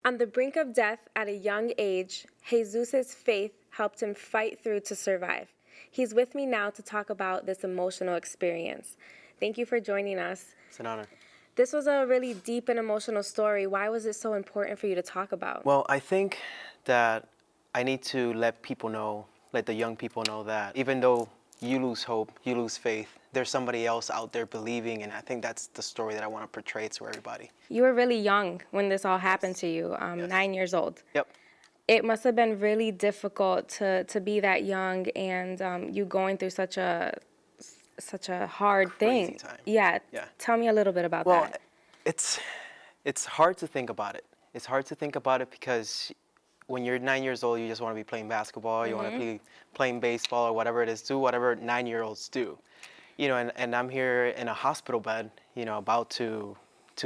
On the brink of death at a young age, Jesus' faith helped him fight through to survive. He's with me now to talk about this emotional experience. Thank you for joining us. It's an honor. This was a really deep and emotional story. Why was it so important for you to talk about? Well, I think that I need to let people know, let the young people know that even though you lose hope, you lose faith, there's somebody else out there believing, and I think that's the story that I want to portray to everybody. You were really young when this all happened to you, 9 years old. Yep. It must have been really difficult to be that young and you going through such a hard Crazy thing. time. Yeah. Yeah. Tell me a little bit about Well, that. it's hard to think about it. It's hard to think about it because when you're 9 years old, you just want to be playing basketball, you want to be playing baseball or whatever it is, do whatever 9-year-olds do. You know, and I'm here in a hospital bed, you know, about to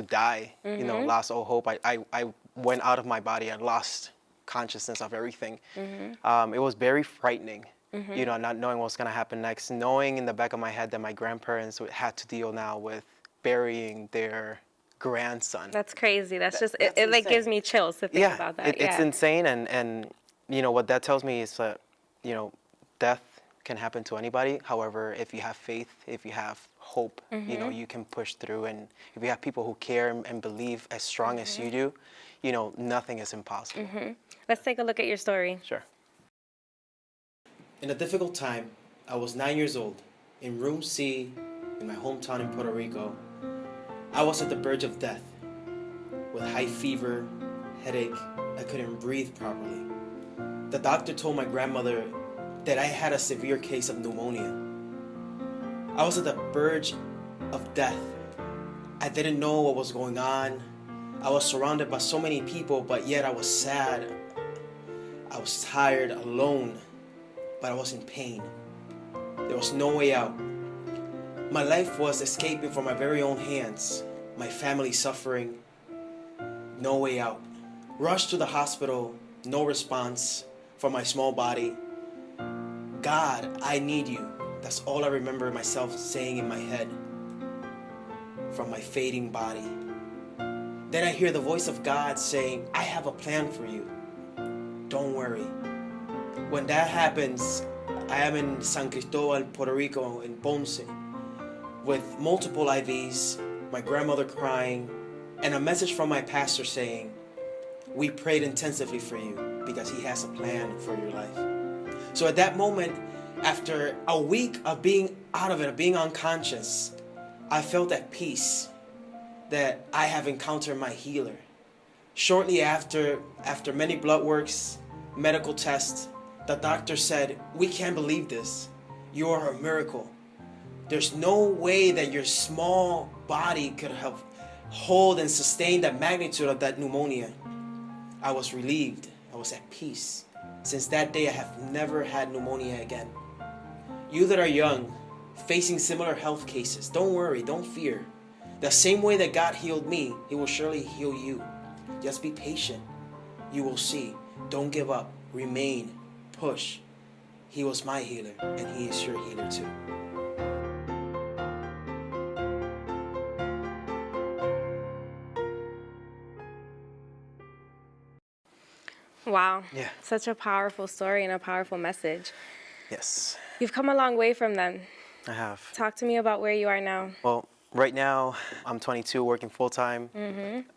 die, you know, lost all hope. I went out of my body. I lost consciousness of everything. It was very frightening, you know, not knowing what's going to happen next, knowing in the back of my head that my grandparents had to deal now with burying their grandson. That's crazy. That's it like insane. gives me chills to think about that. It's insane. And, you know, what that tells me is that, you know, death can happen to anybody. However, if you have faith, if you have hope, you know, you can push through. And if you have people who care and believe as strong as you do, you know, nothing is impossible. Let's take a look at your story. Sure. In a difficult time, I was 9 years old, in room C, in my hometown in Puerto Rico. I was at the verge of death, with high fever, headache. I couldn't breathe properly. The doctor told my grandmother that I had a severe case of pneumonia. I was at the verge of death. I didn't know what was going on. I was surrounded by so many people, but yet I was sad. I was tired, alone, but I was in pain. There was no way out. My life was escaping from my very own hands. My family suffering. No way out. Rushed to the hospital, no response from my small body. God, I need you. That's all I remember myself saying in my head from my fading body. Then I hear the voice of God saying, I have a plan for you. Don't worry. When that happens, I am in San Cristobal, Puerto Rico, in Ponce, with multiple IVs, my grandmother crying, and a message from my pastor saying, we prayed intensively for you because he has a plan for your life. So at that moment, after a week of being out of it, of being unconscious, I felt at peace that I have encountered my healer. Shortly after many blood works, medical tests, the doctor said, we can't believe this. You are a miracle. There's no way that your small body could have hold and sustain the magnitude of that pneumonia. I was relieved. I was at peace. Since that day, I have never had pneumonia again. You that are young, facing similar health cases, don't worry, don't fear. The same way that God healed me, He will surely heal you. Just be patient. You will see. Don't give up. Remain. Push. He was my healer, and He is your healer too. Wow. Yeah. Such a powerful story and a powerful message. Yes, You've come a long way from then. I have. Talk to me about where you are now. Well, right now, I'm 22, working full-time,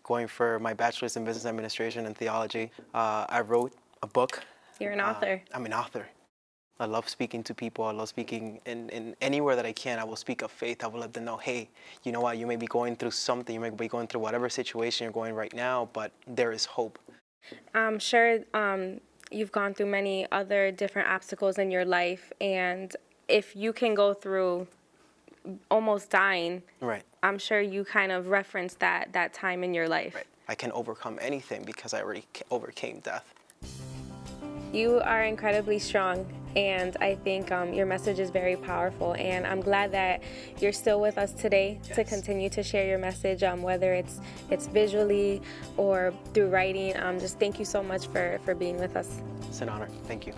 going for my bachelor's in business administration and theology. I wrote a book. You're an author. I'm an author. I love speaking to people. I love speaking in anywhere that I can. I will speak of faith. I will let them know, hey, you know what? You may be going through something. You may be going through whatever situation you're going right now, but there is hope. I'm sure you've gone through many other different obstacles in your life, and if you can go through almost dying, Right. I'm sure you kind of referenced that time in your life. Right. I can overcome anything because I already overcame death. You are incredibly strong, and I think your message is very powerful, and I'm glad that you're still with us today to continue to share your message, whether it's visually or through writing. Just thank you so much for being with us. It's an honor. Thank you.